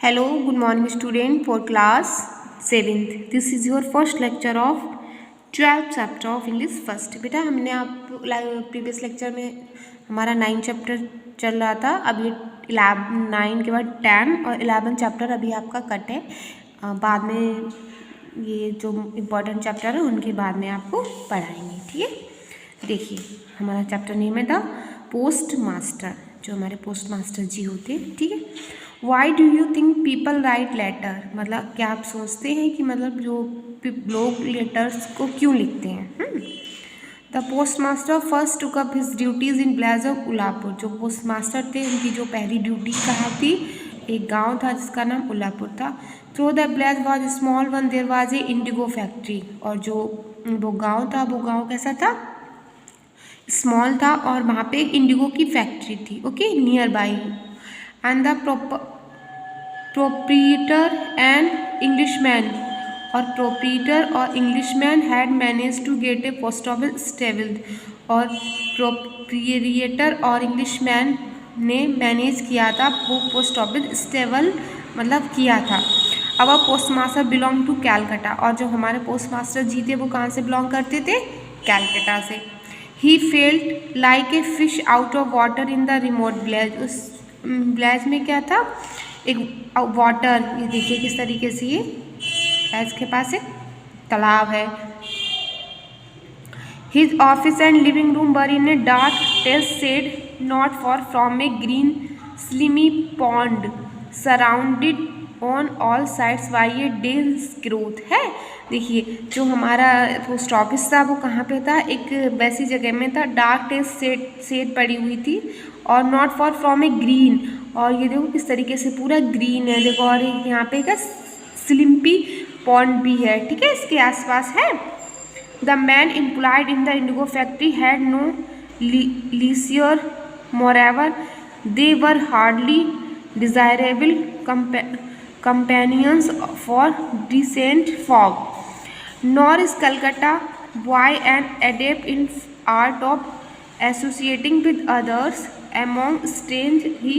Hello, good morning student for class 7th. This is your first lecture of 12th chapter of English first. बेटा हमने आप previous lecture में हमारा 9 chapter चल रहा था. अभी 9 के बाद 10 और 11 चैप्टर अभी आपका कट है. बाद में ये जो इम्पोर्टेंट चैप्टर है उनके बाद में आपको पढ़ाएंगे. ठीक है, देखिए हमारा चैप्टर नेम है द पोस्ट मास्टर, जो हमारे पोस्ट मास्टर जी होते हैं. ठीक है, why do you think people write letter, मतलब क्या आप सोचते हैं कि मतलब जो लोग लेटर्स को क्यों लिखते हैं. The post master first took up his duties in village of Ulapur. जो पोस्ट मास्टर थे उनकी जो पहली ड्यूटी कहाँ थी, एक गांव था जिसका नाम उलापुर था. Through the village was small one there was a indigo factory. और जो वो गाँव था वो गाँव कैसा था, स्मॉल था और वहाँ पे एक इंडिगो की फैक्ट्री थी. Okay, near by. And the proprietor and Englishman और Englishman had managed to get a post office established. और proprietor और Englishman ने मैनेज किया था वो पोस्ट ऑफिस स्टेबल मतलब किया था. अब post master belong to Calcutta. और जो हमारे पोस्ट मास्टर जी थे वो कहाँ से बिलोंग करते थे, कैलकाटा से. He felt like a fish out of water in the remote village. उस विलेज में क्या था, एक वाटर, ये देखिए किस तरीके से ये इसके पास एक तालाब है. His office and living room were in a dark test shade not for from a green slimy pond surrounded on all sides by a dense growth है. देखिए जो हमारा पोस्ट ऑफिस था वो कहाँ पे था, एक वैसी जगह में था, डार्क टेस्ट शेड पड़ी हुई थी और not for from a green. और ये देखो किस तरीके से पूरा ग्रीन है, देखो. और यहाँ पे का स्लिम्पी पॉन्ड भी है. ठीक है, इसके आसपास है. The man employed in the indigo factory had no leisure moreover they were hardly desirable companions for decent folk. Nor is Calcutta boy an adept in art of associating with others. Among strange he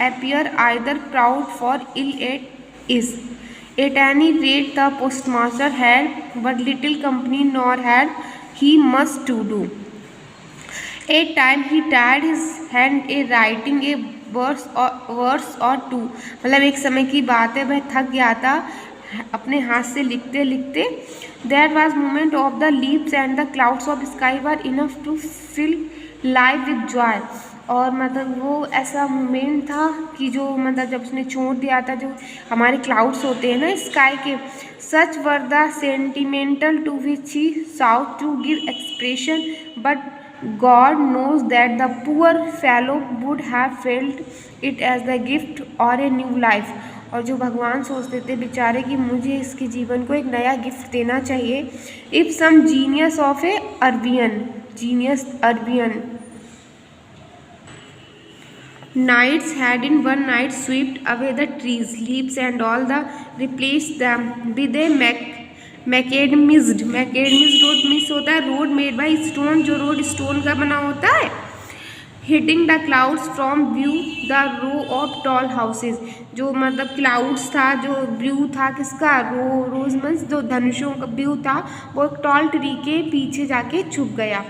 appear either proud for ill at is. At any rate the postmaster had but little company, nor had he much to do. At time he tried his hand a writing a verse or two. मतलब एक समय की बात है, वह थक गया था अपने हाथ से लिखते लिखते. That was moment of the leaves and the clouds of sky were enough to fill life with joy. और मतलब वो ऐसा मोमेंट था कि जो मतलब जब उसने छोड़ दिया था, जो हमारे क्लाउड्स होते हैं ना स्काई के, such were the sentimental to which he sought to give expression. But God knows that the poor fellow would have felt it as the gift or a new life. और जो भगवान सोचते थे बेचारे कि मुझे इसके जीवन को एक नया गिफ्ट देना चाहिए. If some genius of a Arabian nights had in one night swept away the trees, leaves and all the replaced them with a macadamized road. मिस होता है रोड मेड बाई स्टोन, जो रोड स्टोन का बना होता है. Hitting the clouds from view the row of tall houses. जो मतलब क्लाउड्स था, जो व्यू था किसका, रोज मीन्स जो धनुषों का व्यू था, वो एक टॉल ट्री के पीछे जाके छुप गया.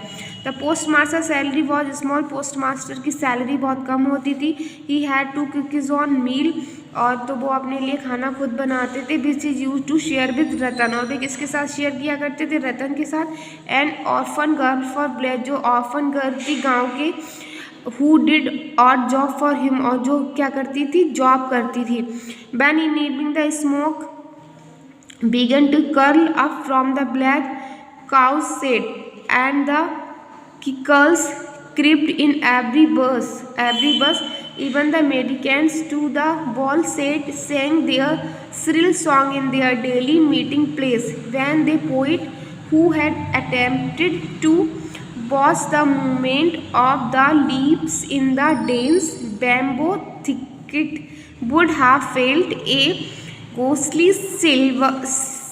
The post master salary was small. Post master की सैलरी बहुत कम होती थी. He had to cook his own meal. और तो वो अपने लिए खाना खुद बनाते थे. Which is use to share with Ratan. और वे किसके साथ शेयर किया करते थे, रतन के साथ. And orphan girl for village. जो ऑर्फन गर्ल थी गाँव के, who did odd job for him. और जो क्या करती थी, जॉब करती थी. When in evening the smoke began to curl up from the black cows shed and the kickers crept in every bus. Even the mendicants to the wall set sang their shrill song in their daily meeting place. When the poet who had attempted to watch the movement of the leaves in the dense bamboo thicket would have felt a ghostly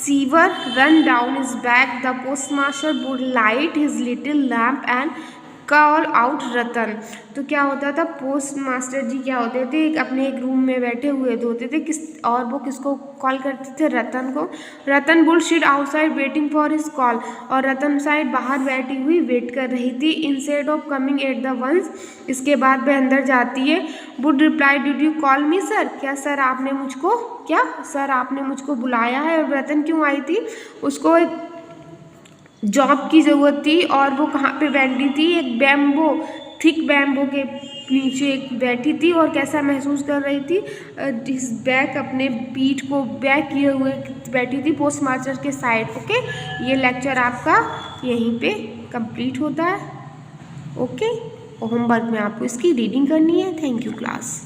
shiver run down his back, the postmaster would light his little lamp and call out Ratan. तो क्या होता था, post master जी क्या होते थे, अपने एक room में बैठे हुए होते थे और वो किसको कॉल करते थे, रतन को। Ratan would sit outside waiting for his call, और रतन साइड बाहर बैठी हुई वेट कर रही थी। Instead of coming at the ones, इसके बाद वह अंदर जाती है। Would reply, did you call me sir, क्या सर आपने मुझको, क्या सर आपने मुझको बुलाया है। और रतन क्यों आई थी, उसको जॉब की ज़रूरत थी, और वो कहाँ पे बैठी थी, एक बैम्बो, थिक बैम्बो के नीचे बैठी थी, और कैसा महसूस कर रही थी, इस बैक, अपने पीठ को बैक किए हुए बैठी थी पोस्ट मास्टर के साइड। ओके, ये लेक्चर आपका यहीं पे कंप्लीट होता है। ओके, होमवर्क में आपको इसकी रीडिंग करनी है। Thank you class.